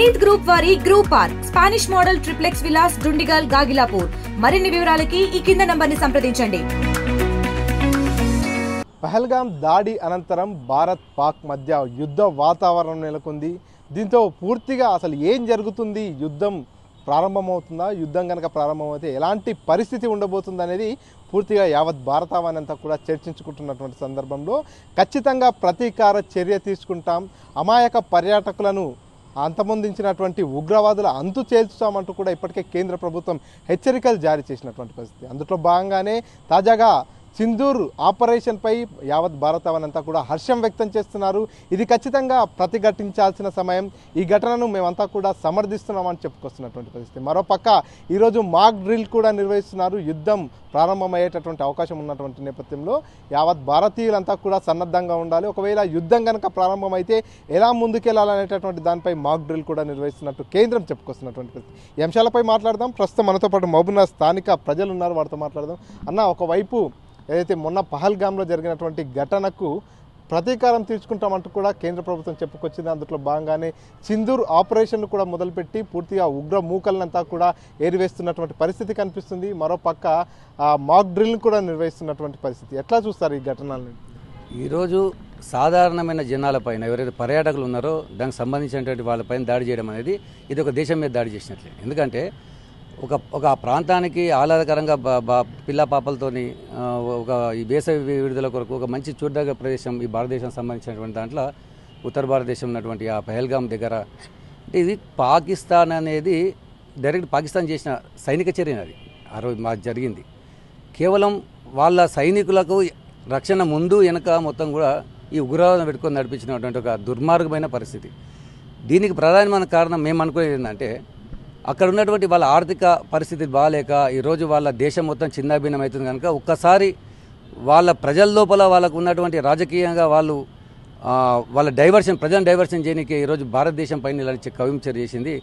Praneeth group వారి group park Spanish model triplex Vilas Dundigal Gagillapur. మరిన్ని వివరాలకి ఈ కింద నంబర్ని సంప్రదించండి. పహల్గాం దాడి అనంతరం భారత్ పాక్ మధ్య యుద్ధ వాతావరణం నెలకొంది. దీంతో పూర్తిగా అసలు ఏం జరుగుతుంది, యుద్ధం ప్రారంభమవుతుందా, యుద్ధం కనుక ప్రారంభమైతే ఎలాంటి పరిస్థితి ఉండబోతుంది అనేది పూర్తిగా యావత్ భారతావని అంతా కూడా చర్చించుకుంటున్నటువంటి సందర్భంలో ఖచ్చితంగా ప్రతీకార చర్య తీసుకుంటాం, అమాయక పర్యాటకులను అంతమొందించినటువంటి ఉగ్రవాదుల అంతు చేల్చుతామంటూ కూడా ఇప్పటికే కేంద్ర ప్రభుత్వం హెచ్చరికలు జారీ చేసినటువంటి పరిస్థితి. అందులో భాగంగానే తాజాగా సింధూర్ ఆపరేషన్పై యావత్ భారతావని అంతా కూడా హర్షం వ్యక్తం చేస్తున్నారు. ఇది ఖచ్చితంగా ప్రతిఘటించాల్సిన సమయం, ఈ ఘటనను మేమంతా కూడా సమర్థిస్తున్నామని చెప్పుకొస్తున్నటువంటి పరిస్థితి. మరోపక్క ఈరోజు మాక్ డ్రిల్ కూడా నిర్వహిస్తున్నారు. యుద్ధం ప్రారంభమయ్యేటటువంటి అవకాశం ఉన్నటువంటి నేపథ్యంలో యావత్ భారతీయులంతా కూడా సన్నద్ధంగా ఉండాలి. ఒకవేళ యుద్ధం కనుక ప్రారంభమైతే ఎలా ముందుకెళ్లాలనేటటువంటి దానిపై మాక్ డ్రిల్ కూడా నిర్వహిస్తున్నట్టు కేంద్రం చెప్పుకొస్తున్నటువంటి పరిస్థితి. ఈ అంశాలపై మాట్లాడదాం. ప్రస్తుతం మనతో పాటు మహబూబ్నగర్ స్థానిక ప్రజలు ఉన్నారు, వారితో మాట్లాడదాం. అన్న, ఒకవైపు ఏదైతే మొన్న పహల్గామ్లో జరిగినటువంటి ఘటనకు ప్రతీకారం తీర్చుకుంటామంటూ కూడా కేంద్ర ప్రభుత్వం చెప్పుకొచ్చింది. అందులో భాగంగానే సింధూర్ ఆపరేషన్ కూడా మొదలుపెట్టి పూర్తిగా ఉగ్ర మూకలనంతా కూడా ఏరివేస్తున్నటువంటి పరిస్థితి కనిపిస్తుంది. మరోపక్క మాక్ డ్రిల్ని కూడా నిర్వహిస్తున్నటువంటి పరిస్థితి. ఎట్లా చూస్తారు ఈ ఘటనల్ని? ఈరోజు సాధారణమైన జనాలపైన ఎవరైతే పర్యాటకులు ఉన్నారో దానికి సంబంధించినటువంటి వాళ్ళపైన దాడి చేయడం అనేది ఇది ఒక దేశం మీద దాడి చేసినట్లే. ఎందుకంటే ఒక ప్రాంతానికి ఆహ్లాదకరంగా పిల్ల పాపలతోని ఒక ఈ వేసవి విడుదల కొరకు ఒక మంచి చూడదగ్గ ప్రదేశం ఈ భారతదేశానికి సంబంధించినటువంటి దాంట్లో ఉత్తర భారతదేశం ఉన్నటువంటి ఆ పహల్గాం దగ్గర అంటే ఇది పాకిస్తాన్ అనేది డైరెక్ట్ పాకిస్తాన్ చేసిన సైనిక చర్య. అది ఆ రోజు మాకు జరిగింది. కేవలం వాళ్ళ సైనికులకు రక్షణ ముందు వెనక మొత్తం కూడా ఈ ఉగ్రవాదం పెట్టుకొని నడిపించినటువంటి ఒక దుర్మార్గమైన పరిస్థితి. దీనికి ప్రధానమైన కారణం మేము అనుకునేది ఏంటంటే అక్కడ ఉన్నటువంటి వాళ్ళ ఆర్థిక పరిస్థితి బాగాలేక ఈరోజు వాళ్ళ దేశం మొత్తం చిన్నాభిన్నం అవుతుంది కనుక ఒక్కసారి వాళ్ళ ప్రజల లోపల వాళ్ళకు ఉన్నటువంటి రాజకీయంగా వాళ్ళ ప్రజలను డైవర్షన్ చేయడానికి ఈరోజు భారతదేశం పైన ఇలాంటి కవించర్ చేసింది.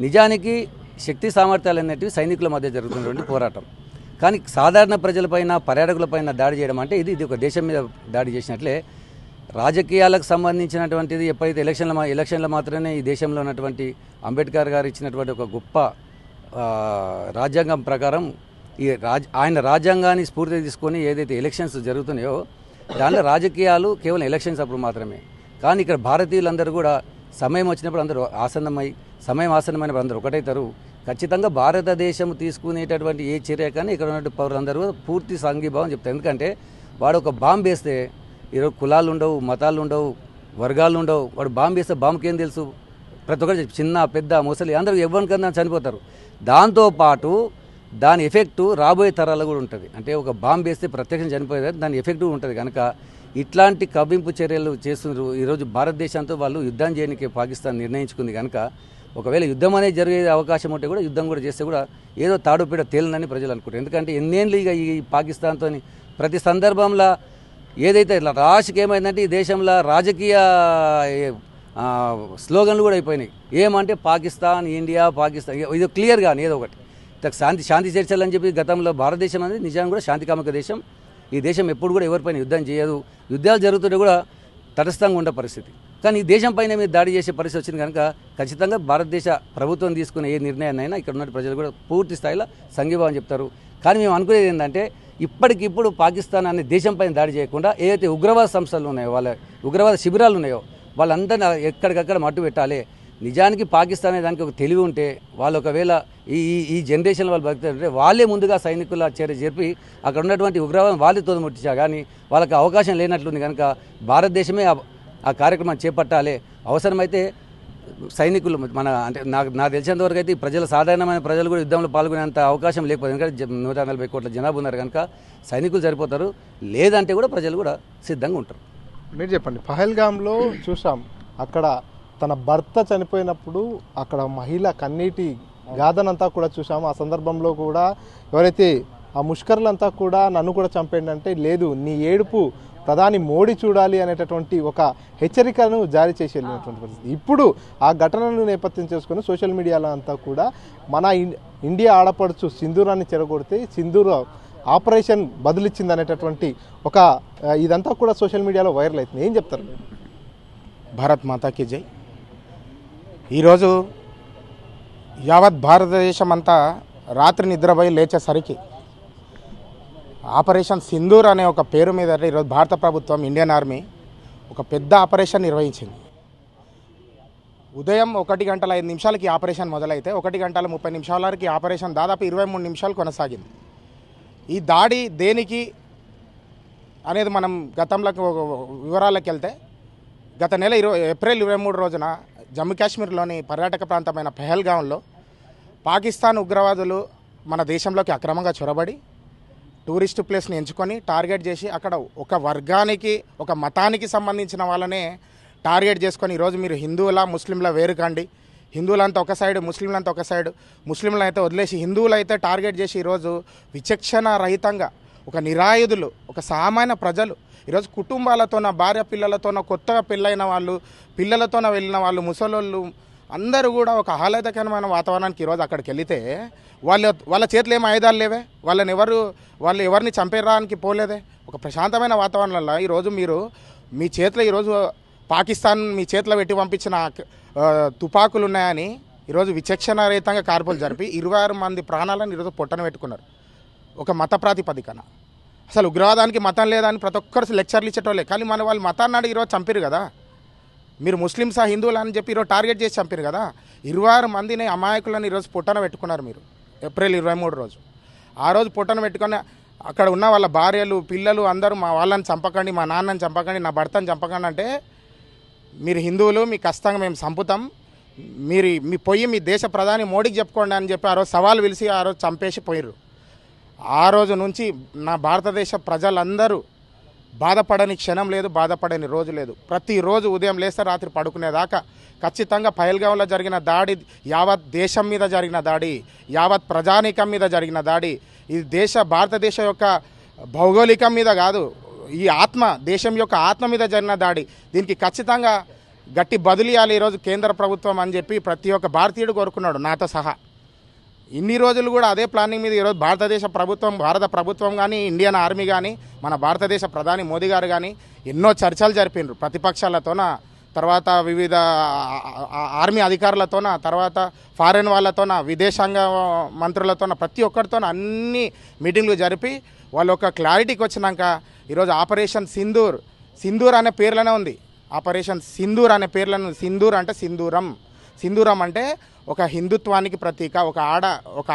నిజానికి శక్తి సామర్థ్యాలు అనేటివి సైనికుల మధ్య జరుగుతున్నటువంటి పోరాటం. కానీ సాధారణ ప్రజలపైన పర్యాటకులపైన దాడి చేయడం అంటే ఇది ఒక దేశం మీద దాడి చేసినట్లే. రాజకీయాలకు సంబంధించినటువంటిది ఎప్పుడైతే ఎలక్షన్ల మాత్రమే ఈ దేశంలో ఉన్నటువంటి అంబేద్కర్ గారు ఇచ్చినటువంటి ఒక గొప్ప రాజ్యాంగం ప్రకారం ఆయన రాజ్యాంగాన్ని స్ఫూర్తి తీసుకొని ఏదైతే ఎలక్షన్స్ జరుగుతున్నాయో దాంట్లో రాజకీయాలు కేవలం ఎలక్షన్స్ అప్పుడు మాత్రమే. కానీ ఇక్కడ భారతీయులందరూ కూడా సమయం వచ్చినప్పుడు అందరూ సమయం ఆసన్నమైనప్పుడు అందరూ ఒకటైతారు. ఖచ్చితంగా భారతదేశం తీసుకునేటటువంటి ఏ చర్య కానీ ఇక్కడ ఉన్నటువంటి పౌరులందరూ పూర్తి సంఘీభావం చెప్తారు. ఎందుకంటే వాడు ఒక బాంబు వేస్తే ఈరోజు కులాలు ఉండవు, మతాలు ఉండవు, వర్గాలు ఉండవు. వాడు బాంబు వేస్తే బాంబుకి ఏం తెలుసు? ప్రతి ఒక్కరు చిన్న పెద్ద ముసలి అందరూ ఎవరికన్నా చనిపోతారు. దాంతోపాటు దాని ఎఫెక్టు రాబోయే తరాలు కూడా ఉంటుంది. అంటే ఒక బాంబు వేస్తే ప్రత్యక్షం చనిపోయేది, దాని ఎఫెక్ట్ ఉంటుంది. కనుక ఇట్లాంటి కవ్వింపు చర్యలు చేస్తున్నారు. ఈరోజు భారతదేశంతో వాళ్ళు యుద్ధం చేయడానికి పాకిస్తాన్ నిర్ణయించుకుంది. కనుక ఒకవేళ యుద్ధం అనేది జరిగే అవకాశం ఉంటే కూడా యుద్ధం కూడా చేస్తే కూడా ఏదో తాడుపీడ తేలిందని ప్రజలు అనుకుంటారు. ఎందుకంటే ఎన్నేళ్ళు ఇక ఈ పాకిస్తాన్తో ప్రతి సందర్భంలో ఏదైతే రాష్ట్రకి ఏమైందంటే ఈ దేశంలో రాజకీయ స్లోగన్లు కూడా అయిపోయినాయి. ఏమంటే పాకిస్తాన్, ఇండియా, పాకిస్తాన్, ఇది క్లియర్గా ఏదో ఒకటి శాంతి చర్చలు అని చెప్పి గతంలో భారతదేశం అనేది నిజంగా కూడా శాంతికామక దేశం. ఈ దేశం ఎప్పుడు కూడా ఎవరిపైన యుద్ధం చేయదు. యుద్ధాలు జరుగుతుంటే కూడా తటస్థంగా ఉండే పరిస్థితి. కానీ ఈ దేశం పైన మీద దాడి చేసే పరిస్థితి వచ్చింది కనుక ఖచ్చితంగా భారతదేశ ప్రభుత్వం తీసుకునే ఏ నిర్ణయాన్నైనా ఇక్కడ ఉన్న ప్రజలు కూడా పూర్తి స్థాయిలో సంఘీభావం చెప్తారు. కానీ మేము అనుకునేది ఏంటంటే ఇప్పటికిప్పుడు పాకిస్తాన్ అనే దేశం పైన దాడి చేయకుండా ఏదైతే ఉగ్రవాద సంస్థలు ఉన్నాయో, వాళ్ళ ఉగ్రవాద శిబిరాలు ఉన్నాయో వాళ్ళందరినీ ఎక్కడికక్కడ మట్టు పెట్టాలి. నిజానికి పాకిస్తాన్ అనే దానికి ఒక తెలివి ఉంటే వాళ్ళు ఒకవేళ ఈ జనరేషన్ వాళ్ళు బతుకుతుంటే వాళ్ళే ముందుగా సైనికుల చర్య జరిపి అక్కడ ఉన్నటువంటి ఉగ్రవాదం వాళ్ళే తోదముట్టించా. కానీ వాళ్ళకి అవకాశం లేనట్లుంది కనుక భారతదేశమే ఆ కార్యక్రమాన్ని చేపట్టాలి. అవసరమైతే సైనికులు అంటే నాకు తెలిసినంతవరకు అయితే సాధారణమైన ప్రజలు కూడా యుద్ధంలో పాల్గొనేంత అవకాశం లేకపోతే, ఎందుకంటే 140 కోట్ల జనాభా ఉన్నారు కనుక సైనికులు సరిపోతారు. లేదంటే కూడా ప్రజలు కూడా సిద్ధంగా ఉంటారు. మీరు చెప్పండి. పహల్గామ్లో చూసాం, అక్కడ తన భర్త చనిపోయినప్పుడు అక్కడ మహిళ కన్నీటి గాథనంతా కూడా చూసాము. ఆ సందర్భంలో కూడా ఎవరైతే ఆ ముష్కర్లంతా కూడా నన్ను కూడా చంపేయండి అంటే లేదు, నీ ఏడుపు ప్రధాని మోడీ చూడాలి అనేటటువంటి ఒక హెచ్చరికను జారీ చేసి వెళ్ళినటువంటి పరిస్థితి. ఇప్పుడు ఆ ఘటనను నేపథ్యం చేసుకుని సోషల్ మీడియాలో అంతా కూడా మన ఇండియా ఆడపడుచు సింధూరాన్ని చెరగొడితే సింధూర్ ఆపరేషన్ బదులిచ్చింది అనేటటువంటి ఒక ఇదంతా కూడా సోషల్ మీడియాలో వైరల్ అవుతుంది. ఏం చెప్తారు? భారత్ మాతాకి జై. ఈరోజు యావత్ భారతదేశం అంతా రాత్రి నిద్రపోయి లేచేసరికి ఆపరేషన్ సింధూర్ అనే ఒక పేరు మీద ఈరోజు భారత ప్రభుత్వం ఇండియన్ ఆర్మీ ఒక పెద్ద ఆపరేషన్ నిర్వహించింది. ఉదయం 1:05 ఆపరేషన్ మొదలైతే 1:30 వరకు ఆపరేషన్ దాదాపు 23 నిమిషాలు కొనసాగింది. ఈ దాడి దేనికి అనేది మనం గతంలో వివరాలకు వెళ్తే గత నెల ఏప్రిల్ 23 రోజున జమ్మూ కాశ్మీర్లోని పర్యాటక ప్రాంతమైన పెహల్గాంలో పాకిస్తాన్ ఉగ్రవాదులు మన దేశంలోకి అక్రమంగా చొరబడి టూరిస్ట్ ప్లేస్ని ఎంచుకొని టార్గెట్ చేసి అక్కడ ఒక వర్గానికి ఒక మతానికి సంబంధించిన వాళ్ళనే టార్గెట్ చేసుకొని ఈరోజు మీరు హిందువుల ముస్లింల వేరు కండి, హిందువులంతా ఒక సైడ్ ముస్లింలంతా ఒక సైడ్, ముస్లింలను అయితే వదిలేసి హిందువులు అయితే టార్గెట్ చేసి ఈరోజు విచక్షణ రహితంగా ఒక నిరాయుధులు ఒక సామాన్య ప్రజలు ఈరోజు కుటుంబాలతోన భార్య పిల్లలతోన కొత్తగా పెళ్ళైన వాళ్ళు పిల్లలతోన వెళ్ళిన వాళ్ళు ముసలోళ్ళు అందరూ కూడా ఒక ఆహ్లాదకరమైన వాతావరణానికి ఈరోజు అక్కడికి వెళితే వాళ్ళ చేతిలో ఏం ఆయుధాలు లేవే, వాళ్ళు ఎవరిని చంపేయడానికి పోలేదే. ఒక ప్రశాంతమైన వాతావరణంలో ఈరోజు మీరు మీ చేతిలో ఈరోజు పాకిస్తాన్ మీ చేతిలో పెట్టి పంపించిన తుపాకులు ఉన్నాయని ఈరోజు విచక్షణరహితంగా కార్పులు జరిపి 26 మంది ప్రాణాలను ఈరోజు పొట్టన పెట్టుకున్నారు ఒక మత ప్రాతిపదికన. అసలు ఉగ్రవాదానికి మతం లేదని ప్రతి ఒక్కరు లెక్చర్లు ఇచ్చేటోళ్ళే, కానీ మన వాళ్ళు మతాన్ని అడిగి ఈరోజు చంపారు కదా. మీరు ముస్లిమ్సా హిందువులు అని చెప్పి ఈరోజు టార్గెట్ చేసి చంపారు కదా. 26 మందిని అమాయకులను ఈరోజు పొట్టన పెట్టుకున్నారు మీరు ఏప్రిల్ 23 రోజు. ఆ రోజు పొట్టన పెట్టుకొని అక్కడ ఉన్న వాళ్ళ భార్యలు పిల్లలు అందరూ మా వాళ్ళని చంపకండి, మా నాన్నని చంపకండి, నా భర్తని చంపకండి అంటే మీరు హిందువులు మీ కష్టంగా మేము చంపుతాం, మీ పొయ్యి మీ దేశ ప్రధాని మోడీకి చెప్పుకోండి అని చెప్పి ఆ రోజు సవాల్ పిలిచి ఆ రోజు చంపేసి పోయిర్రు. ఆ రోజు నుంచి నా భారతదేశ ప్రజలందరూ బాధపడని క్షణం లేదు, బాధపడని రోజు లేదు. ప్రతిరోజు ఉదయం లేస్తే రాత్రి పడుకునేదాకా ఖచ్చితంగా పహల్గాంలో జరిగిన దాడి యావత్ దేశం మీద జరిగిన దాడి, యావత్ ప్రజానీకం మీద జరిగిన దాడి, ఇది భారతదేశం యొక్క భౌగోళికం మీద కాదు, ఈ దేశం యొక్క ఆత్మ మీద జరిగిన దాడి. దీనికి ఖచ్చితంగా గట్టి బదులియాలి ఈరోజు కేంద్ర ప్రభుత్వం అని చెప్పి ప్రతి ఒక్క భారతీయుడు కోరుకున్నాడు నాతో సహా. ఇన్ని రోజులు కూడా అదే ప్లానింగ్ మీద ఈరోజు భారత ప్రభుత్వం కానీ ఇండియన్ ఆర్మీ కానీ మన భారతదేశ ప్రధాని మోదీ గారు కానీ ఎన్నో చర్చలు జరిపినారు ప్రతిపక్షాలతోన, తర్వాత వివిధ ఆర్మీ అధికారులతోన, తర్వాత ఫారెన్ వాళ్ళతోన, విదేశాంగ మంత్రులతోన, ప్రతి ఒక్కరితోన అన్ని మీటింగ్లు జరిపి వాళ్ళు ఒక క్లారిటీకి వచ్చినాక ఈరోజు ఆపరేషన్ సింధూర్ అనే పేర్లోనే ఉంది. ఆపరేషన్ సింధూర్ అనే పేర్లను సింధూర్ అంటే సింధూరం అంటే ఒక హిందుత్వానికి ప్రతీక, ఒక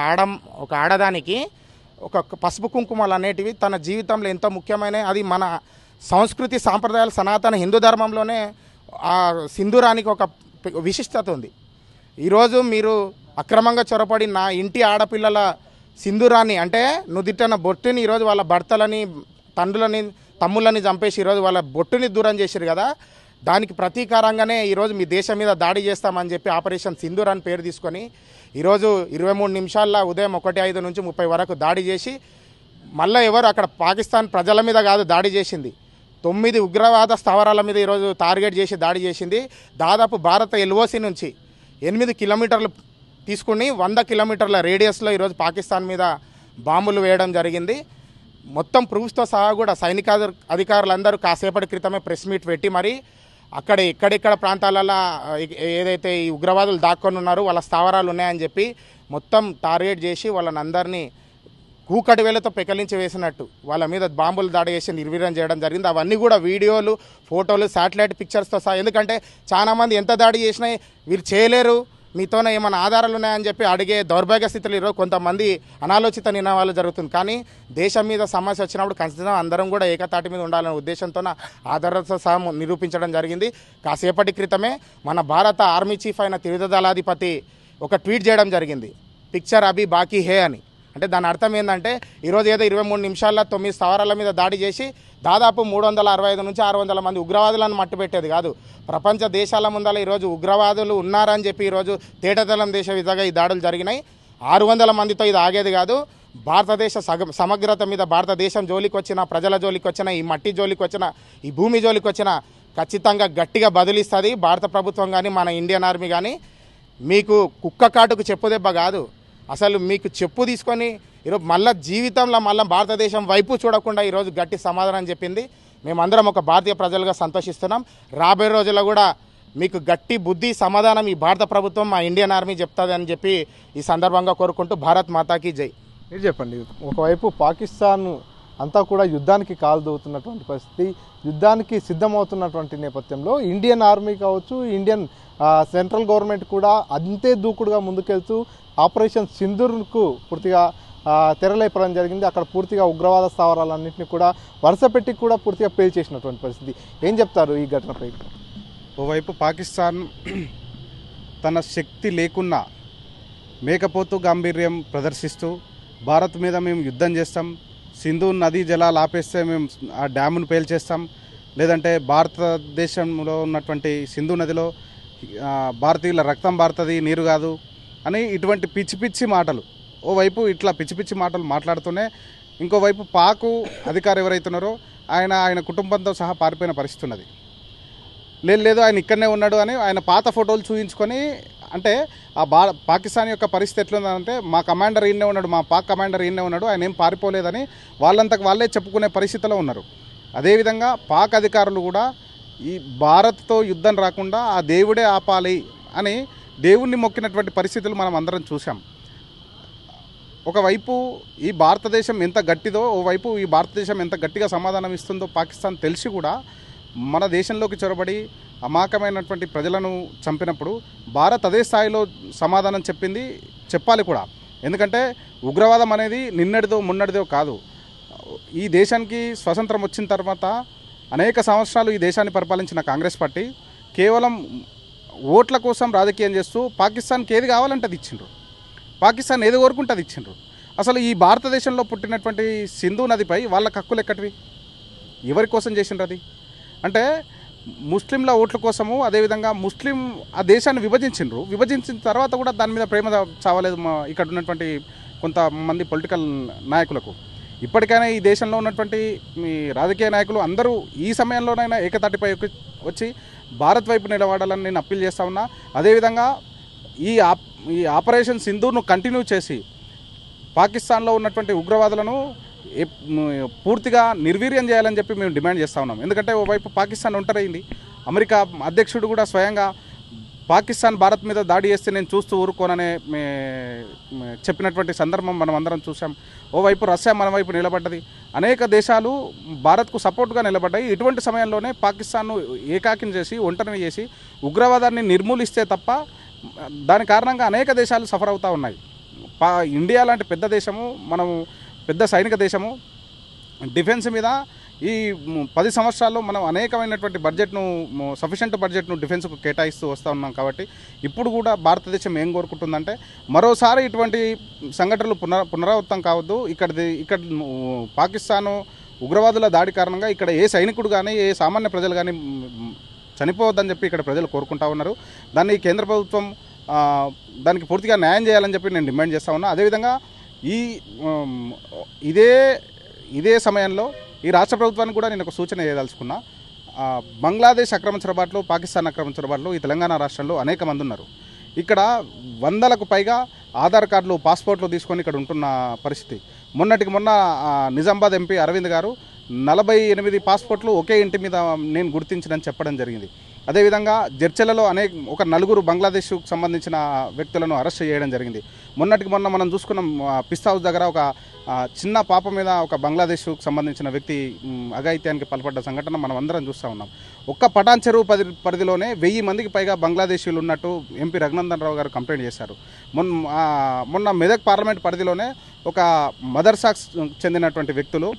ఆడదానికి ఒక పసుపు కుంకుమలు అనేటివి తన జీవితంలో ఎంతో ముఖ్యమైన, అది మన సంస్కృతి సాంప్రదాయాలు సనాతన హిందూ ధర్మంలోనే ఆ సింధూరానికి ఒక విశిష్టత ఉంది. ఈరోజు మీరు అక్రమంగా చొరపడి నా ఇంటి ఆడపిల్లల సింధూరాన్ని అంటే నుదిట్టన బొట్టుని ఈరోజు వాళ్ళ భర్తలని తండ్రులని తమ్ముళ్ళని చంపేసి ఈరోజు వాళ్ళ బొట్టుని దూరం చేశారు కదా. దానికి ప్రతీకారంగానే ఈరోజు మీ దేశం మీద దాడి చేస్తామని చెప్పి ఆపరేషన్ సింధూర్ అని పేరు తీసుకొని ఈరోజు 23 నిమిషాల్లో ఉదయం 1:05 నుంచి 30 వరకు దాడి చేసి మళ్ళీ ఎవరు అక్కడ పాకిస్తాన్ ప్రజల మీద కాదు దాడి చేసింది, 9 ఉగ్రవాద స్థావరాల మీద ఈరోజు టార్గెట్ చేసి దాడి చేసింది. దాదాపు భారత ఎల్ఓసి నుంచి 8 కిలోమీటర్లు తీసుకుని 100 కిలోమీటర్ల రేడియస్లో ఈరోజు పాకిస్తాన్ మీద బాంబులు వేయడం జరిగింది. మొత్తం ప్రూఫ్స్తో సహా కూడా సైనిక అధికారులందరూ కాసేపటి క్రితమే ప్రెస్ మీట్ పెట్టి మరి అక్కడ ఎక్కడెక్కడ ప్రాంతాలలో ఏదైతే ఈ ఉగ్రవాదులు దాక్కొని ఉన్నారో వాళ్ళ స్థావరాలు ఉన్నాయని చెప్పి మొత్తం టార్గెట్ చేసి వాళ్ళని అందరినీ కూకటి వేలతో పెకలించి వేసినట్టు వాళ్ళ మీద బాంబులు దాడి చేసి నిర్వీర్యం చేయడం జరిగింది. అవన్నీ కూడా వీడియోలు, ఫోటోలు, శాటిలైట్ పిక్చర్స్తో సహా. ఎందుకంటే చాలామంది ఎంత దాడి చేసినా వీరు చేయలేరు, మీతోనే ఏమైనా ఆధారాలు ఉన్నాయని చెప్పి అడిగే దౌర్భాగ్య స్థితిలో ఈరోజు కొంతమంది అనాలోచిత నిర్ణయాలు జరుగుతుంది. కానీ దేశం మీద సమస్య వచ్చినప్పుడు ఖచ్చితంగా అందరం కూడా ఏకతాటి మీద ఉండాలనే ఉద్దేశంతో ఆధారాలతో సహా నిరూపించడం జరిగింది. కాసేపటి క్రితమే మన భారత ఆర్మీ చీఫ్ అయిన త్రివిధ దళాధిపతి ఒక ట్వీట్ చేయడం జరిగింది, పిక్చర్ అభి బాకీ హే అని. అంటే దాని అర్థం ఏంటంటే ఈరోజు ఏదో 23 నిమిషాల్లో 9 స్థావరాల మీద దాడి చేసి దాదాపు 365 నుంచి 600 మంది ఉగ్రవాదులను మట్టుపెట్టేది కాదు. ప్రపంచ దేశాల ముందర ఈరోజు ఉగ్రవాదులు ఉన్నారని చెప్పి ఈరోజు తేటతెల్లం దేశ విధంగా ఈ దాడులు జరిగినాయి. 600 మందితో ఇది ఆగేది కాదు. భారతదేశ సమగ్రత మీద భారతదేశం జోలికి వచ్చిన, ప్రజల జోలికి వచ్చిన, ఈ మట్టి జోలికి వచ్చిన, ఈ భూమి జోలికి వచ్చిన ఖచ్చితంగా గట్టిగా బదిలిస్తుంది భారత ప్రభుత్వం కానీ మన ఇండియన్ ఆర్మీ కానీ. మీకు కుక్క కాటుకు చెప్పు దెబ్బ కాదు, అసలు మీకు చెప్పు తీసుకొని ఈరోజు మళ్ళీ జీవితంలో భారతదేశం వైపు చూడకుండా ఈరోజు గట్టి సమాధానం చెప్పింది. మేమందరం ఒక భారతీయ ప్రజలుగా సంతోషిస్తున్నాం. రాబోయే రోజుల్లో కూడా మీకు గట్టి బుద్ధి సమాధానం ఈ భారత ప్రభుత్వం మా ఇండియన్ ఆర్మీ చెప్తుంది అని చెప్పి ఈ సందర్భంగా కోరుకుంటూ భారత్ మాతాకి జై. మీరు చెప్పండి, ఒకవైపు పాకిస్తాన్ అంతా కూడా యుద్ధానికి కాలు దూవుతున్నటువంటి పరిస్థితి, యుద్ధానికి సిద్ధమవుతున్నటువంటి నేపథ్యంలో ఇండియన్ ఆర్మీ కావచ్చు, ఇండియన్ సెంట్రల్ గవర్నమెంట్ కూడా అంతే దూకుడుగా ముందుకెళ్తూ ఆపరేషన్ సింధూర్కు పూర్తిగా తెరలేపడం జరిగింది. అక్కడ పూర్తిగా ఉగ్రవాద స్థావరాలన్నింటినీ కూడా వరుస పెట్టి కూడా పూర్తిగా పేల్చేసినటువంటి పరిస్థితి. ఏం చెప్తారు ఈ ఘటనపై? ఓవైపు పాకిస్తాన్ తన శక్తి లేకున్నా మేకపోతు గాంభీర్యం ప్రదర్శిస్తూ భారత్ మీద మేము యుద్ధం చేస్తాం, సింధు నదీ జలాలు ఆపేస్తే మేము ఆ డ్యామును పేల్చేస్తాం, లేదంటే భారతదేశంలో ఉన్నటువంటి సింధు నదిలో భారతీయుల రక్తం భారతది నీరు కాదు అని ఇటువంటి పిచ్చి పిచ్చి మాటలు, ఓవైపు ఇట్లా పిచ్చి పిచ్చి మాటలు మాట్లాడుతూనే ఇంకోవైపు పాకు అధికారి ఎవరైతున్నారో ఆయన కుటుంబంతో సహా పారిపోయిన పరిస్థితి ఉన్నది. లేదు ఆయన ఇక్కడనే ఉన్నాడు అని ఆయన పాత ఫోటోలు చూపించుకొని, అంటే ఆ పాకిస్తాన్ యొక్క పరిస్థితి ఎట్లుందంటే మా కమాండర్ ఈయనే ఉన్నాడు, మా పాక్ కమాండర్ ఈయనే ఉన్నాడు, ఆయన ఏం పారిపోలేదని వాళ్ళంతకు వాళ్ళే చెప్పుకునే పరిస్థితిలో ఉన్నారు. అదేవిధంగా పాక్ అధికారులు కూడా ఈ భారత్తో యుద్ధం రాకుండా ఆ దేవుడే ఆపాలి అని దేవుణ్ణి మొక్కినటువంటి పరిస్థితులు మనం అందరం చూసాం. ఒకవైపు ఈ భారతదేశం ఎంత గట్టిదో, ఓవైపు ఈ భారతదేశం ఎంత గట్టిగా సమాధానం ఇస్తుందో పాకిస్తాన్ తెలిసి కూడా మన దేశంలోకి చొరబడి అమాయకమైనటువంటి ప్రజలను చంపినప్పుడు భారత్ అదే స్థాయిలో సమాధానం చెప్పాలి కూడా. ఎందుకంటే ఉగ్రవాదం అనేది నిన్నటిదో మొన్నటిదో కాదు. ఈ దేశానికి స్వతంత్రం వచ్చిన తర్వాత అనేక సంవత్సరాలు ఈ దేశాన్ని పరిపాలించిన కాంగ్రెస్ పార్టీ కేవలం ఓట్ల కోసం రాజకీయం చేస్తూ పాకిస్తాన్కి ఏది కావాలంటే అది ఇచ్చిండ్రు, పాకిస్తాన్ ఏది కోరుకుంటే అది ఇచ్చిండ్రు. అసలు ఈ భారతదేశంలో పుట్టినటువంటి సింధు నదిపై వాళ్ళ హక్కులు ఎక్కటివి? ఎవరి కోసం చేసిండ్రు అది? అంటే ముస్లింల ఓట్ల కోసము, అదేవిధంగా ఆ దేశాన్ని విభజించిన తర్వాత కూడా దాని మీద ప్రేమ చావలేదు ఇక్కడ ఉన్నటువంటి కొంతమంది పొలిటికల్ నాయకులకు. ఇప్పటికైనా ఈ దేశంలో ఉన్నటువంటి మీ రాజకీయ నాయకులు అందరూ ఈ సమయంలోనైనా ఏకతాటిపై వచ్చి భారత్ వైపు నిలబడాలని నేను అప్పీల్ చేస్తా ఉన్నా. అదేవిధంగా ఈ ఆపరేషన్ సింధూర్ను కంటిన్యూ చేసి పాకిస్తాన్లో ఉన్నటువంటి ఉగ్రవాదులను పూర్తిగా నిర్వీర్యం చేయాలని చెప్పి మేము డిమాండ్ చేస్తూ ఉన్నాం. ఎందుకంటే ఓవైపు పాకిస్తాన్ ఒంటరైంది. అమెరికా అధ్యక్షుడు కూడా స్వయంగా పాకిస్తాన్ భారత్ మీద దాడి చేస్తే నేను చూస్తూ ఊరుకోననే చెప్పినటువంటి సందర్భం మనం అందరం చూసాం. ఓవైపు రష్యా మన వైపు నిలబడ్డది, అనేక దేశాలు భారత్కు సపోర్ట్గా నిలబడ్డాయి. ఇటువంటి సమయంలోనే పాకిస్తాన్ను ఏకాకిని చేసి ఒంటరిని చేసి ఉగ్రవాదాన్ని నిర్మూలిస్తే తప్ప దాని కారణంగా అనేక దేశాలు సఫర్ అవుతూ ఉన్నాయి. ఇండియా లాంటి పెద్ద దేశము, మనము పెద్ద సైనిక దేశము, డిఫెన్స్ మీద ఈ 10 సంవత్సరాల్లో మనం అనేకమైనటువంటి సఫిషియెంట్ బడ్జెట్ను డిఫెన్స్కు కేటాయిస్తూ వస్తూ ఉన్నాం. కాబట్టి ఇప్పుడు కూడా భారతదేశం ఏం కోరుకుంటుందంటే మరోసారి ఇటువంటి సంఘటనలు పునరావృతం కావద్దు. ఇక్కడ పాకిస్తాను ఉగ్రవాదుల దాడి కారణంగా ఇక్కడ ఏ సైనికుడు కానీ ఏ సామాన్య ప్రజలు కానీ చనిపోవద్దని చెప్పి ఇక్కడ ప్రజలు కోరుకుంటా ఉన్నారు. దాన్ని కేంద్ర ప్రభుత్వం దానికి పూర్తిగా న్యాయం చేయాలని చెప్పి నేను డిమాండ్ చేస్తా ఉన్నా. అదేవిధంగా ఇదే సమయంలో ఈ రాష్ట్ర ప్రభుత్వానికి కూడా నేను ఒక సూచన చేయదలుచుకున్నా. బంగ్లాదేశ్ అక్రమ చొరబాట్లు, పాకిస్తాన్ అక్రమ చొరబాట్లు ఈ తెలంగాణ రాష్ట్రంలో అనేక మంది ఉన్నారు. ఇక్కడ 100లకు పైగా ఆధార్ కార్డులు, పాస్పోర్ట్లు తీసుకొని ఇక్కడ ఉంటున్న పరిస్థితి. మొన్న నిజామాబాద్ ఎంపీ అరవింద్ గారు 48 పాస్పోర్ట్లు ఒకే ఇంటి మీద నేను గుర్తించినని చెప్పడం జరిగింది. అదేవిధంగా జడ్చలలో ఒక 4 బంగ్లాదేశ్కు సంబంధించిన వ్యక్తులను అరెస్ట్ చేయడం జరిగింది. మొన్న మనం చూసుకున్న పిస్తా హౌస్ దగ్గర ఒక చిన్న పాప మీద ఒక బంగ్లాదేశ్కు సంబంధించిన వ్యక్తి అఘాయిత్యానికి పాల్పడ్డ సంఘటన మనం అందరం చూస్తూ ఉన్నాం. ఒక్క పటాన్ చెరువు పరిధిలోనే 1000 మందికి పైగా బంగ్లాదేశీయులు ఉన్నట్టు ఎంపీ రఘునందన్ రావు గారు కంప్లైంట్ చేశారు. మొన్న మెదక్ పార్లమెంట్ పరిధిలోనే ఒక మదర్సాకు చెందినటువంటి వ్యక్తులు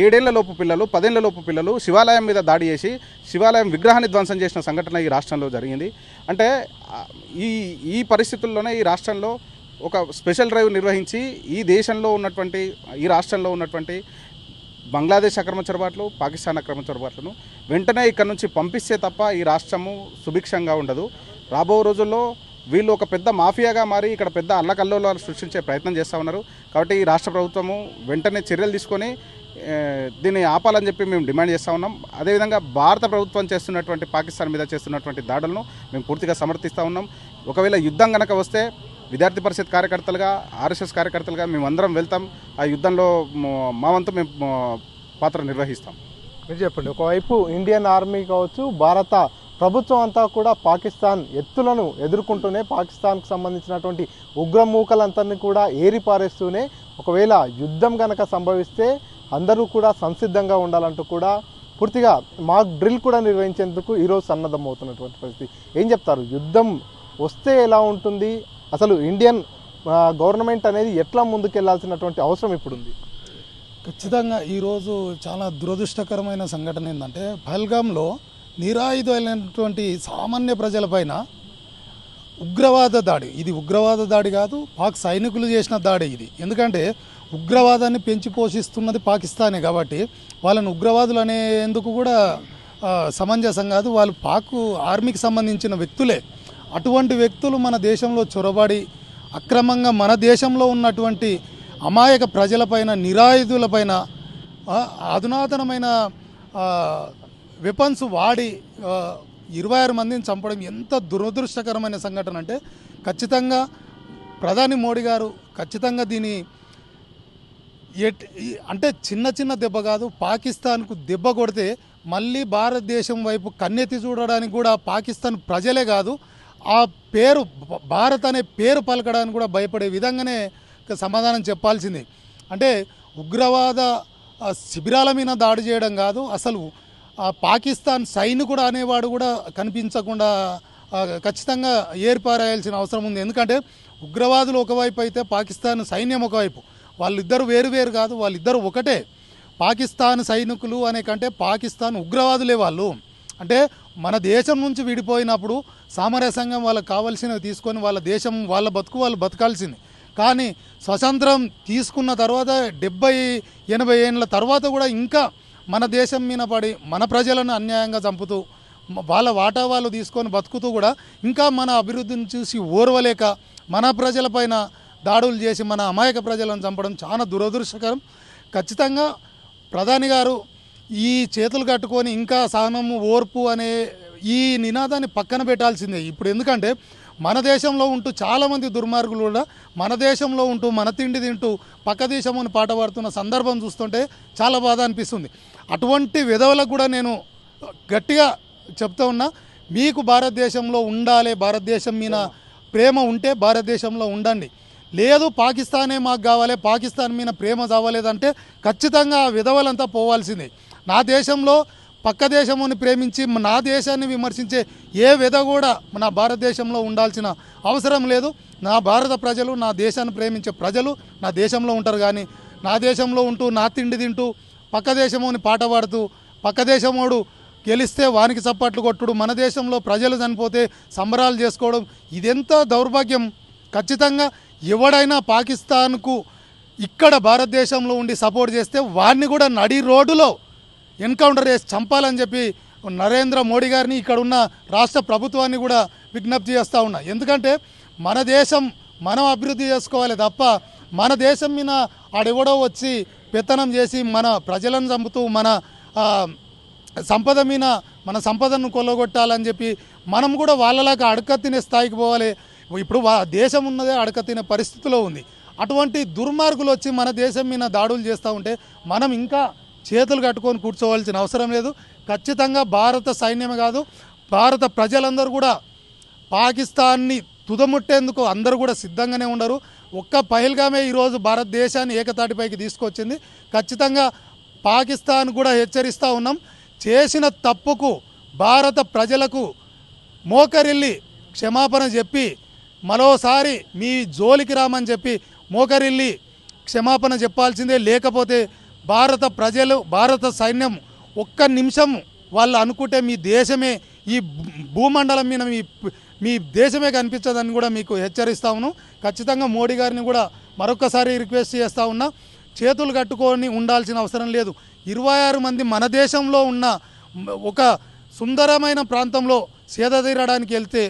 7 ఏళ్లలోపు పిల్లలు, 10 ఏళ్లలోపు పిల్లలు శివాలయం మీద దాడి చేసి శివాలయం విగ్రహాన్ని ధ్వంసం చేసిన సంఘటన ఈ రాష్ట్రంలో జరిగింది. అంటే ఈ పరిస్థితుల్లోనే ఈ రాష్ట్రంలో ఒక స్పెషల్ డ్రైవ్ నిర్వహించి ఈ రాష్ట్రంలో ఉన్నటువంటి బంగ్లాదేశ్ అక్రమ చొరబాట్లు, పాకిస్తాన్ అక్రమ చొరబాట్లను వెంటనే ఇక్కడ నుంచి పంపిస్తే తప్ప ఈ రాష్ట్రము సుభిక్షంగా ఉండదు. రాబో రోజుల్లో వీళ్ళు ఒక పెద్ద మాఫియాగా మారి ఇక్కడ పెద్ద అల్లకల్లోలాలు సృష్టించే ప్రయత్నం చేస్తూ ఉన్నారు. కాబట్టి ఈ రాష్ట్ర ప్రభుత్వము వెంటనే చర్యలు తీసుకొని దీన్ని ఆపాలని చెప్పి మేము డిమాండ్ చేస్తూ ఉన్నాం. అదేవిధంగా భారత ప్రభుత్వం చేస్తున్నటువంటి పాకిస్తాన్ మీద చేస్తున్నటువంటి దాడులను మేము పూర్తిగా సమర్థిస్తూ ఉన్నాం. ఒకవేళ యుద్ధం కనుక వస్తే విద్యార్థి పరిషత్ కార్యకర్తలుగా, ఆర్ఎస్ఎస్ కార్యకర్తలుగా మేమందరం వెళ్తాం. ఆ యుద్ధంలో మా వంతు మేము పాత్ర నిర్వహిస్తాం. మీరు చెప్పండి, ఒకవైపు ఇండియన్ ఆర్మీ కావచ్చు, భారత ప్రభుత్వం అంతా కూడా పాకిస్తాన్ ఎత్తులను ఎదుర్కొంటూనే పాకిస్తాన్కు సంబంధించినటువంటి ఉగ్రమూకలందరినీ కూడా ఏరిపారేస్తూనే ఒకవేళ యుద్ధం కనుక సంభవిస్తే అందరూ కూడా సంసిద్ధంగా ఉండాలంటూ కూడా పూర్తిగా మాక్ డ్రిల్ కూడా నిర్వహించేందుకు ఈరోజు సన్నద్ధం అవుతున్నటువంటి పరిస్థితి. ఏం చెప్తారు, యుద్ధం వస్తే ఎలా ఉంటుంది, అసలు ఇండియన్ గవర్నమెంట్ అనేది ఎట్లా ముందుకెళ్లాల్సినటువంటి అవసరం ఇప్పుడు ఉంది? ఖచ్చితంగా ఈరోజు చాలా దురదృష్టకరమైన సంఘటన ఏంటంటే పహల్గామ్లో నిరాయుధమైనటువంటి సామాన్య ప్రజలపైన ఉగ్రవాద దాడి. ఇది ఉగ్రవాద దాడి కాదు, పాక్ సైనికులు చేసిన దాడి ఇది. ఎందుకంటే ఉగ్రవాదాన్ని పెంచి పోషిస్తున్నది పాకిస్తానే కాబట్టి వాళ్ళని ఉగ్రవాదులు అనేందుకు కూడా సమంజసం కాదు. వాళ్ళు పాక్ ఆర్మీకి సంబంధించిన వ్యక్తులే. అటువంటి వ్యక్తులు మన దేశంలో చొరబడి అక్రమంగా మన దేశంలో ఉన్నటువంటి అమాయక ప్రజలపైన నిరాయుధులపైన అధునాతనమైన వెపన్స్ వాడి 26 మందిని చంపడం ఎంత దురదృష్టకరమైన సంఘటన అంటే ఖచ్చితంగా ప్రధాని మోడీ గారు ఖచ్చితంగా దీని అంటే చిన్న చిన్న దెబ్బ కాదు, పాకిస్తాన్కు దెబ్బ కొడితే మళ్ళీ భారతదేశం వైపు కన్నెత్తి చూడడానికి కూడా పాకిస్తాన్ ప్రజలే కాదు, ఆ పేరు భారత్ అనే పేరు పలకడానికి కూడా భయపడే విధంగానే సమాధానం చెప్పాల్సింది. అంటే ఉగ్రవాద శిబిరాల మీద దాడి చేయడం కాదు, అసలు పాకిస్తాన్ సైనికుడు అనేవాడు కూడా కనిపించకుండా ఖచ్చితంగా ఏర్పారాయాల్సిన అవసరం ఉంది. ఎందుకంటే ఉగ్రవాదులు ఒకవైపు అయితే పాకిస్తాన్ సైన్యం ఒకవైపు, వాళ్ళిద్దరు వేరు కాదు, వాళ్ళిద్దరు ఒకటే. పాకిస్తాన్ సైనికులు అనే కంటే పాకిస్తాన్ ఉగ్రవాదులే వాళ్ళు. అంటే మన దేశం నుంచి విడిపోయినప్పుడు సామరస్యంగా వాళ్ళకి కావాల్సినవి తీసుకొని వాళ్ళ దేశం వాళ్ళ బతుకు వాళ్ళు బతకాల్సింది. కానీ స్వతంత్రం తీసుకున్న తర్వాత 70-80 ఏళ్ళ తర్వాత కూడా ఇంకా మన దేశం మీద పడి మన ప్రజలను అన్యాయంగా చంపుతూ వాళ్ళ వాటా వాళ్ళు తీసుకొని బతుకుతూ కూడా ఇంకా మన అభివృద్ధిని చూసి ఓర్వలేక మన ప్రజలపైన దాడులు చేసి మన అమాయక ప్రజలను చంపడం చాలా దురదృష్టకరం. ఖచ్చితంగా ప్రధాని గారు ఈ చేతులు కట్టుకొని ఇంకా సహనము ఓర్పు అనే ఈ నినాదాన్ని పక్కన పెట్టాల్సిందే ఇప్పుడు. ఎందుకంటే మన దేశంలో ఉంటూ చాలామంది దుర్మార్గులు కూడా మన దేశంలో ఉంటూ మన తిండి తింటూ పక్క దేశంలోని పాట పాడుతున్న సందర్భం చూస్తుంటే చాలా బాధ అనిపిస్తుంది. అటువంటి విధవలకు కూడా నేను గట్టిగా చెప్తా ఉన్నా, మీకు భారతదేశంలో ఉండాలి, భారతదేశం మీద ప్రేమ ఉంటే భారతదేశంలో ఉండండి. లేదు పాకిస్తానే మాకు కావాలి, పాకిస్తాన్ మీద ప్రేమ చావలేదంటే ఖచ్చితంగా ఆ విధవలంతా పోవాల్సిందే. నా దేశంలో పక్క దేశముని ప్రేమించి నా దేశాన్ని విమర్శించే ఏ విధ కూడా నా భారతదేశంలో ఉండాల్సిన అవసరం లేదు. నా భారత ప్రజలు, నా దేశాన్ని ప్రేమించే ప్రజలు నా దేశంలో ఉంటారు. కానీ నా దేశంలో ఉంటూ నా తిండి తింటూ పక్క దేశముని పాట పాడుతూ పక్క దేశమోడు గెలిస్తే వానికి చప్పట్లు కొట్టుడు, మన దేశంలో ప్రజలు చనిపోతే సంబరాలు చేసుకోవడం, ఇదెంత దౌర్భాగ్యం. ఖచ్చితంగా ఎవడైనా పాకిస్తాన్కు ఇక్కడ భారతదేశంలో ఉండి సపోర్ట్ చేస్తే వాడిని కూడా నడి రోడ్డులో ఎన్కౌంటర్ చేసి చంపాలని చెప్పి నరేంద్ర మోడీ గారిని ఇక్కడ ఉన్న రాష్ట్ర ప్రభుత్వాన్ని కూడా విజ్ఞప్తి చేస్తూ ఉన్నా. ఎందుకంటే మన దేశం మనం అభివృద్ధి చేసుకోవాలి తప్ప మన దేశం మీద ఆడెవడో వచ్చి పెత్తనం చేసి మన ప్రజలను చంపుతూ మన సంపద మీద మన సంపదను కొల్లగొట్టాలని చెప్పి మనం కూడా వాళ్ళలాగా అడకత్తినే స్థాయికి పోవాలి. ఇప్పుడు దేశం ఉన్నదే అడకత్తినే పరిస్థితిలో ఉంది. అటువంటి దుర్మార్గులు వచ్చి మన దేశం మీద దాడులు చేస్తూ ఉంటే మనం ఇంకా చేతులు కట్టుకొని కూర్చోవాల్సిన అవసరం లేదు. ఖచ్చితంగా భారత సైన్యమే కాదు, భారత ప్రజలందరూ కూడా పాకిస్తాన్ని తుదముట్టేందుకు అందరూ కూడా సిద్ధంగానే ఉండరు. ఒక్క పహల్గామే ఈరోజు భారతదేశాన్ని ఏకతాటిపైకి తీసుకొచ్చింది. ఖచ్చితంగా పాకిస్తాన్ కూడా హెచ్చరిస్తూ ఉన్నాం, చేసిన తప్పుకు భారత ప్రజలకు మోకరిల్లి క్షమాపణ చెప్పి మరోసారి మీ జోలికి రామని చెప్పి మోకరిల్లి క్షమాపణ చెప్పాల్సిందే. లేకపోతే భారత ప్రజలు, భారత సైన్యం ఒక్క నిమిషం వాళ్ళు అనుకుంటే మీ దేశమే, ఈ భూమండలం మీద మీ దేశమే కనిపించదని కూడా మీకు హెచ్చరిస్తా ఉన్నాం. ఖచ్చితంగా మోడీ గారిని కూడా మరొకసారి రిక్వెస్ట్ చేస్తూ ఉన్నా, చేతులు కట్టుకొని ఉండాల్సిన అవసరం లేదు. 26 మంది మన దేశంలో ఉన్న ఒక సుందరమైన ప్రాంతంలో సేద తీరడానికి వెళ్తే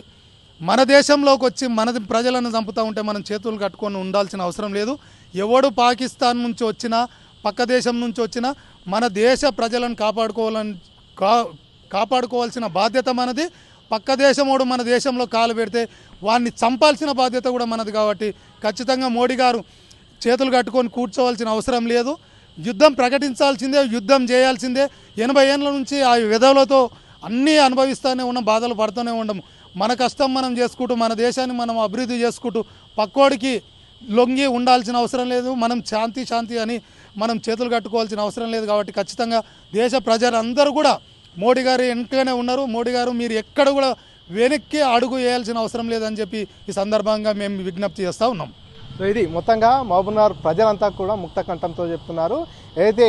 మన దేశంలోకి వచ్చి మన ప్రజలను చంపుతూ ఉంటే మనం చేతులు కట్టుకొని ఉండాల్సిన అవసరం లేదు. ఎవడు పాకిస్తాన్ నుంచి వచ్చినా పక్క దేశం నుంచి వచ్చినా మన దేశ ప్రజలను కాపాడుకోవాల్సిన బాధ్యత మనది. పక్క దేశమోడు మన దేశంలో కాలు పెడితే వాడిని చంపాల్సిన బాధ్యత కూడా మనది. కాబట్టి ఖచ్చితంగా మోడీ గారు చేతులు కట్టుకొని కూర్చోవాల్సిన అవసరం లేదు. యుద్ధం ప్రకటించాల్సిందే, యుద్ధం చేయాల్సిందే. 80 ఏళ్ళ నుంచి ఆ విధవులతో అన్నీ అనుభవిస్తూనే ఉన్నాం, బాధలు పడుతూనే ఉండము. మన కష్టం మనం చేసుకుంటూ మన దేశాన్ని మనం అభివృద్ధి చేసుకుంటూ పక్కోడికి లొంగి ఉండాల్సిన అవసరం లేదు. మనం శాంతి అని మనం చేతులు కట్టుకోవాల్సిన అవసరం లేదు. కాబట్టి ఖచ్చితంగా దేశ ప్రజలందరూ కూడా మోడీ గారు వెనుకనే ఉన్నారు. మోడీ గారు మీరు ఎక్కడ కూడా వెనక్కి అడుగు వేయాల్సిన అవసరం లేదని చెప్పి ఈ సందర్భంగా మేము విజ్ఞప్తి చేస్తూ ఉన్నాం. సో ఇది మొత్తంగా మహబూబ్నగర్ ప్రజలంతా కూడా ముక్త కంఠంతో చెప్తున్నారు. ఏదైతే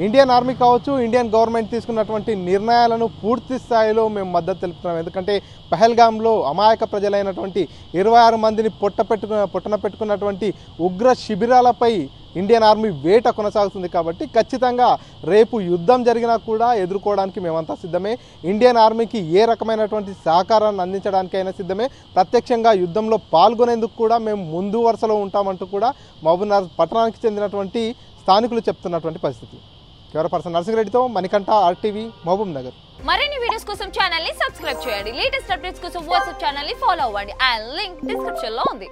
ఇండియన్ ఆర్మీ కావచ్చు, ఇండియన్ గవర్నమెంట్ తీసుకున్నటువంటి నిర్ణయాలను పూర్తి స్థాయిలో మేము మద్దతు తెలుపుతున్నాం. ఎందుకంటే పహల్గామ్లో అమాయక ప్రజలైనటువంటి 26 మందిని పొట్టన పెట్టుకున్నటువంటి ఉగ్ర శిబిరాలపై ఇండియన్ ఆర్మీ వేట కొనసాగుతుంది. కాబట్టి ఖచ్చితంగా రేపు యుద్ధం జరిగినా కూడా ఎదుర్కోవడానికి మేమంతా సిద్ధమే. ఇండియన్ ఆర్మీకి ఏ రకమైనటువంటి సహకారాన్ని అందించడానికైనా సిద్ధమే. ప్రత్యక్షంగా యుద్ధంలో పాల్గొనేందుకు కూడా మేము ముందు వరుసలో ఉంటామంటూ కూడా మహబూబ్నగర్ పట్టణానికి చెందినటువంటి స్థానికులు చెప్తున్నటువంటి పరిస్థితి. కెమెరా పర్సన్ నరసింహరెడ్డితో మణికంఠ, RTV, మహబూబ్నగర్. మరిన్ని వీడియోస్ కోసం ఛానల్ ని సబ్స్క్రైబ్ చేయండి. లేటెస్ట్ అప్డేట్స్ కోసం వాట్సాప్ ఛానల్ ని ఫాలో అవ్వండి. అండ్ లింక్ డిస్క్రిప్షన్ లో ఉంది.